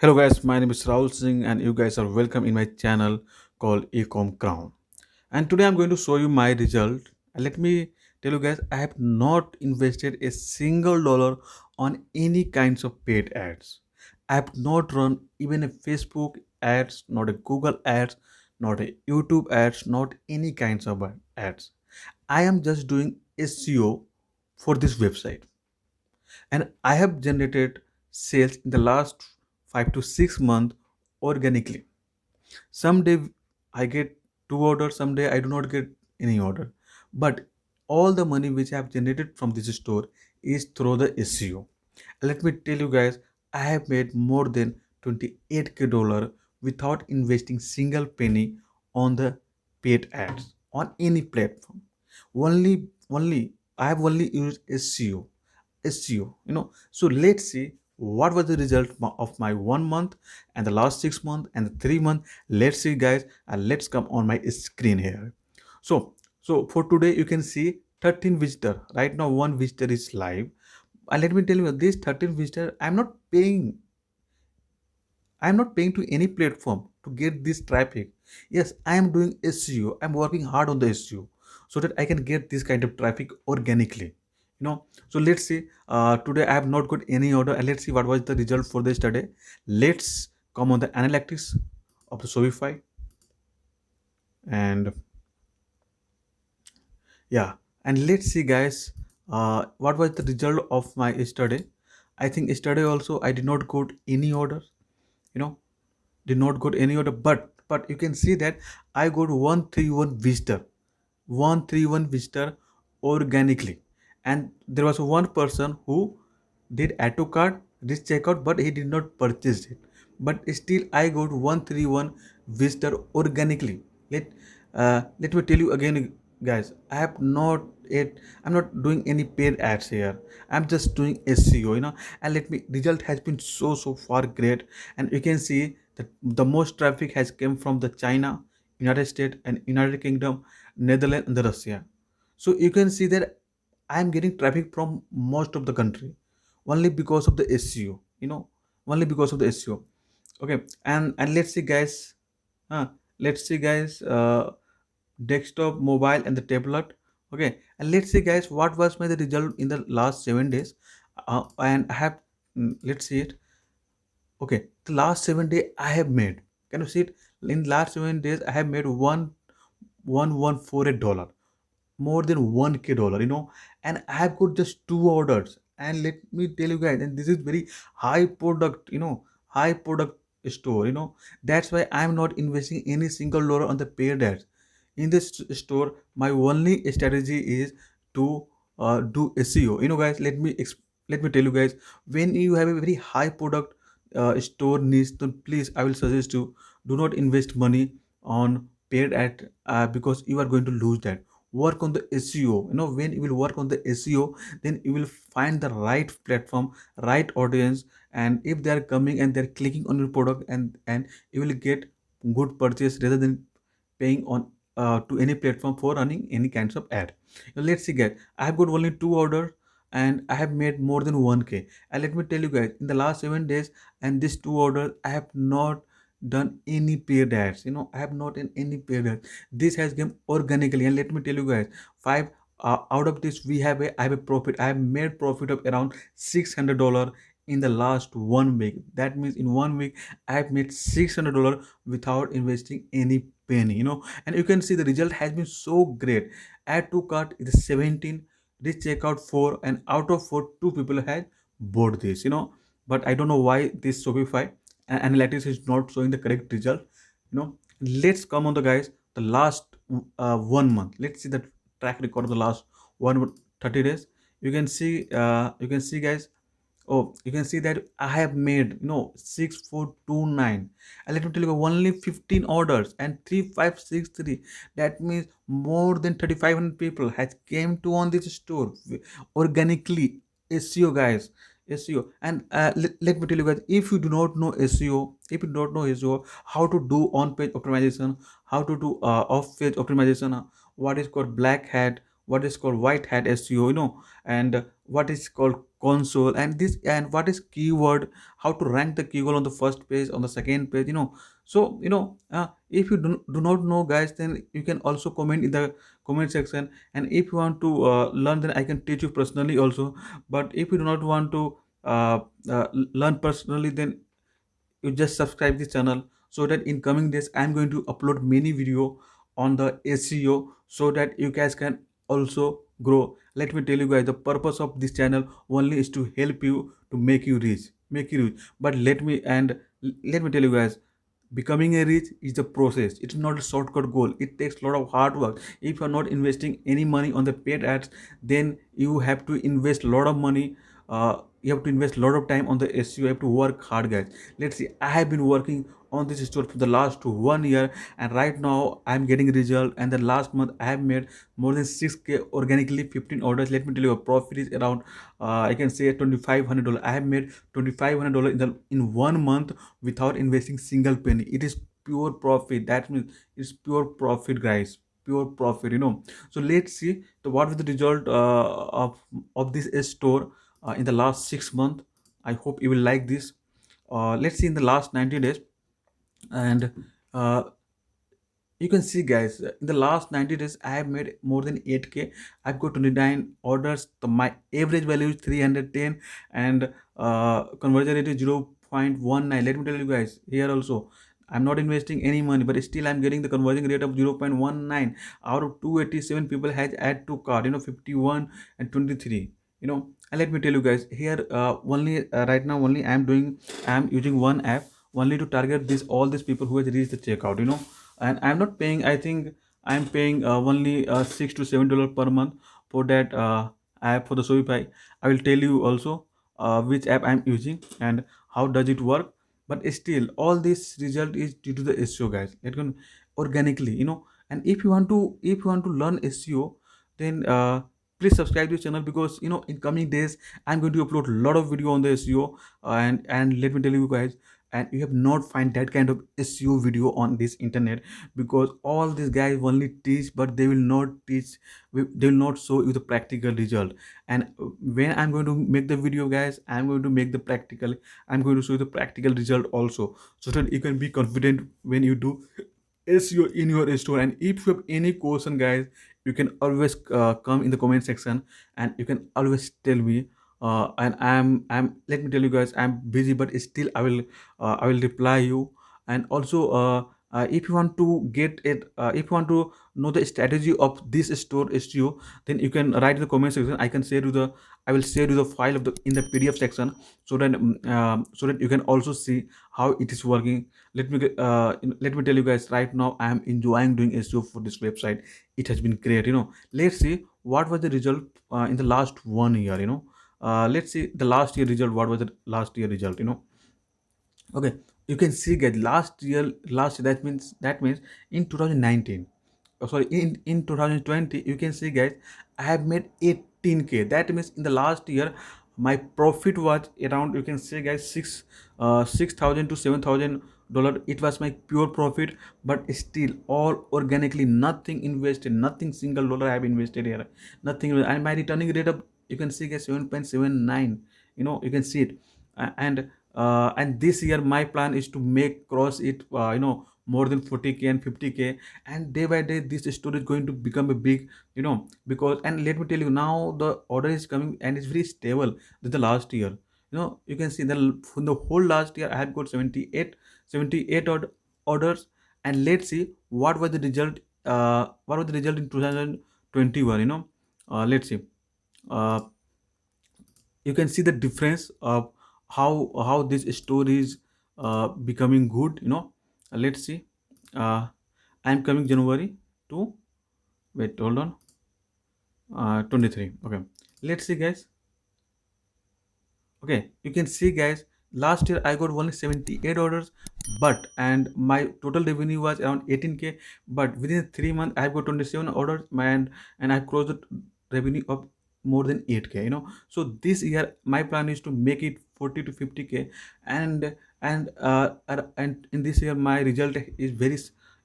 Hello guys, my name is Rahul Singh and you guys are welcome in my channel called Ecom Crown. And today I'm going to show you my result. And let me tell you guys, I have not invested a single dollar on any kinds of paid ads. I have not run even a Facebook ads, not a Google ads, not a YouTube ads, not any kinds of ads. I am just doing SEO for this website and I have generated sales in the last 5 to 6 months organically. Someday I get two orders, someday I do not get any order. But all the money which I have generated from this store is through the SEO. Let me tell you guys, I have made more than 28k dollar without investing single penny on the paid ads on any platform. Only I have only used SEO. So let's see what was the result of my 1 month and the last 6 months and the 3 months. Let's see, guys, and let's come on my screen here. So, so for today, you can see 13 visitor. Right now, one visitor is live. And let me tell you, this 13 visitor, I'm not paying. I'm not paying to any platform to get this traffic. Yes, I am doing SEO. I'm working hard on the SEO so that I can get this kind of traffic organically. So let's see. Today I have not got any order, and let's see what was the result for this today. Let's come on the analytics of the Shopify, and yeah, and let's see, guys. What was the result of my yesterday? I think yesterday also I did not got any order. You know, did not got any order, but you can see that I got 131 visitor organically, and there was one person who did add to cart this checkout, but he did not purchase it. But still I got 131 visitor organically. Let me tell you again, guys, I'm not doing any paid ads here. I'm just doing SEO, and let me result has been so far great. And you can see that the most traffic has come from the China, United States and United Kingdom, Netherlands and the Russia. So you can see that I am getting traffic from most of the country only because of the SEO, only because of the SEO. Okay, and let's see, guys. uh, let's see, guys. Desktop, mobile and the tablet. Okay, and let's see, guys, what was my the result in the last 7 days. And I have, let's see it. Okay, the last 7 days I have made. Can you see it? In last 7 days, I have made $1,148, more than 1k dollar. And I have got just two orders. And let me tell you guys, and this is very high product, high product store. That's why I'm not investing any single dollar on the paid ads in this store. My only strategy is to do SEO. Guys, let me tell you guys, when you have a very high product store needs, then please, I will suggest you, do not invest money on paid ad, because you are going to lose that. Work on the SEO. When you will work on the SEO, then you will find the right platform, right audience, and if they are coming and they're clicking on your product, and you will get good purchase rather than paying on to any platform for running any kinds of ad. Now, let's see, guys, I have got only two orders and I have made more than 1k. And let me tell you guys, in the last 7 days and these two orders, I have not done any paid ads. I have not in any paid ads. This has come organically. And let me tell you guys, five out of this, I have a profit. I have made profit of around $600 in the last 1 week. That means in 1 week I have made $600 without investing any penny. And you can see the result has been so great. Add to cart is 17, this checkout 4, and out of 4, 2 people had bought this. But I don't know why this Shopify analytics is not showing the correct result. Let's come on the, guys, the last 1 month. Let's see the track record of the last 130 days. You can see, guys. Oh, you can see that I have made 6429. And let me tell you, only 15 orders and 3563. That means more than 3500 people has came to on this store organically. SEO, guys, SEO. And let me tell you, guys, if you do not know SEO, if you don't know SEO, how to do on page optimization, how to do off page optimization, what is called black hat, what is called white hat SEO, and what is called console, and this, and what is keyword, how to rank the keyword on the first page, on the second page, so if you do not know, guys, then you can also comment in the comment section. And if you want to learn, then I can teach you personally also. But if you do not want to uh, learn personally, then you just subscribe this channel, so that in coming days I'm going to upload many video on the SEO, so that you guys can also grow. Let me tell you guys, the purpose of this channel only is to help you, to make you rich. But let me tell you guys, becoming a rich is the process. It's not a shortcut goal. It takes a lot of hard work. If you're not investing any money on the paid ads, then you have to invest a lot of money. You have to invest a lot of time on the SEO. You have to work hard, guys. Let's see, I have been working on this store for the last 1 year, and right now I'm getting result. And the last month I have made more than 6K organically, 15 orders. Let me tell you, a profit is around I can say $2,500. I have made $2,500 in 1 month without investing single penny. It is pure profit. That means it's pure profit, guys. Pure profit, So let's see what was the result of this store in the last 6 months. I hope you will like this. Let's see in the last 90 days. And uh, you can see, guys, in the last 90 days I have made more than 8K. I've got 29 orders. My average value is 310, and conversion rate is 0.19. Let me tell you guys, here also I'm not investing any money, but still I'm getting the conversion rate of 0.19. Out of 287 people has add to cart, 51 and 23. And let me tell you guys, here only right now only I'm using one app only to target this all these people who has reached the checkout. And I'm not paying. I think I'm paying only $6 to $7 per month for that app, for the Shopify. I will tell you also which app I'm using and how does it work. But still, all this result is due to the SEO, guys. It can organically, And if you want to learn SEO, then please subscribe to the channel, because in coming days I'm going to upload a lot of video on the SEO. And let me tell you guys, and you have not find that kind of SEO video on this internet, because all these guys only teach, but they will not teach. They will not show you the practical result. And when I'm going to make the video, guys, I'm going to make the practical. I'm going to show you the practical result also, so that you can be confident when you do SEO in your store. And if you have any question, guys, you can always come in the comment section, and you can always tell me. And I'm let me tell you guys, I'm busy, but still I will reply you. And also if you want to get it, if you want to know the strategy of this store SEO, then you can write in the comment section. I will share you the file of the in the PDF section, so that so that you can also see how it is working. Let me tell you guys, right now I am enjoying doing SEO for this website. It has been great. Let's see what was the result in the last 1 year. Let's see the last year result. What was the last year result? Okay, you can see, get last year, that means in 2019. Oh, sorry, in 2020, you can see, guys, I have made 18K. That means in the last year my profit was around, you can say, guys, 6,000 to $7,000. It was my pure profit. But still, all organically, nothing invested, nothing single dollar I have invested here, nothing. And my returning rate of, you can see, guys, 7.79. You can see it. And this year my plan is to make cross it, more than 40K and 50K. And day by day this store is going to become a big, because, and let me tell you, now the order is coming and it's very stable than the last year. You can see from the whole last year I had got 78 orders. And let's see what was the result in 2021. Let's see. uh, you can see the difference of how this story is becoming good. Let's see. I'm coming January to, wait, hold on, 23. Okay, let's see, guys. Okay, you can see, guys, last year I got only 78 orders, but and my total revenue was around 18K. But within 3 months I've got 27 orders, and I closed the revenue of more than 8K. So this year my plan is to make it 40 to 50K. And in this year my result is very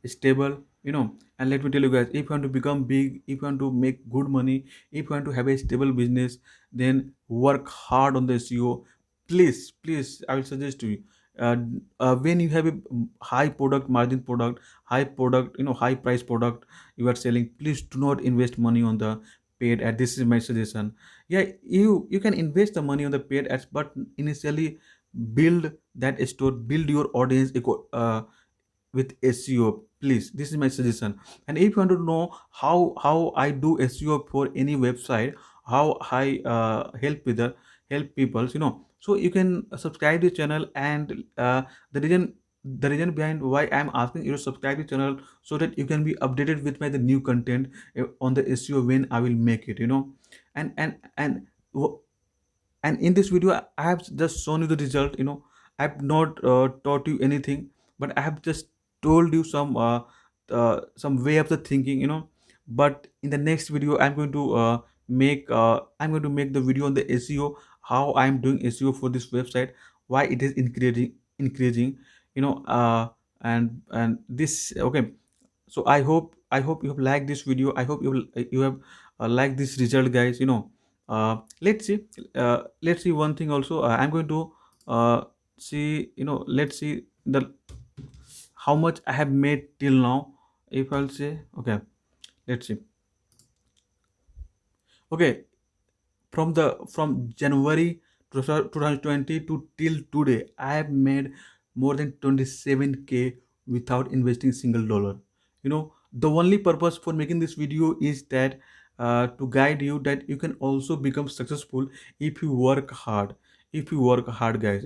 stable. And let me tell you guys, if you want to become big, if you want to make good money, if you want to have a stable business, then work hard on the SEO. Please, I will suggest to you, when you have a high product margin product, high product, high price product you are selling, please do not invest money on the paid ad. This is my suggestion. Yeah, you can invest the money on the paid ads, but initially build that store, build your audience with SEO. Please, this is my suggestion. And if you want to know how I do SEO for any website, how I help with the help people, so you can subscribe the channel. And the reason the reason behind why I'm asking you to subscribe the channel, so that you can be updated with my the new content on the SEO when I will make it. And w- and in this video I have just shown you the result. I have not taught you anything, but I have just told you some way of the thinking. But in the next video I'm going to make the video on the SEO, how I'm doing SEO for this website, why it is increasing, you know uh and this. Okay, so I hope you have liked this video. I hope you have liked this result, guys. Let's see. Let's see one thing also. I'm going to uh, see. Let's see the how much I have made till now. If I'll say, okay, let's see. Okay, from January 2020 to till today, I have made more than 27K without investing single dollar. The only purpose for making this video is that to guide you that you can also become successful if you work hard. If you work hard, guys.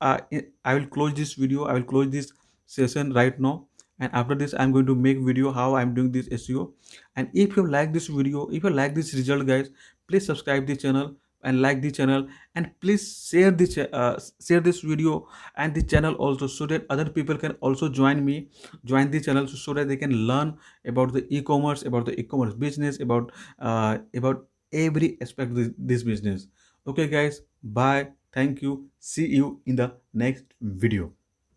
I will close this video. I will close this session right now. And after this, I'm going to make video how I'm doing this SEO. And if you like this video, if you like this result, guys, please subscribe the channel and like the channel. And please share this video and the channel also, so that other people can also join the channel, so that they can learn about the e-commerce, about the e-commerce business, about every aspect of this business. Okay, guys, bye, thank you, see you in the next video.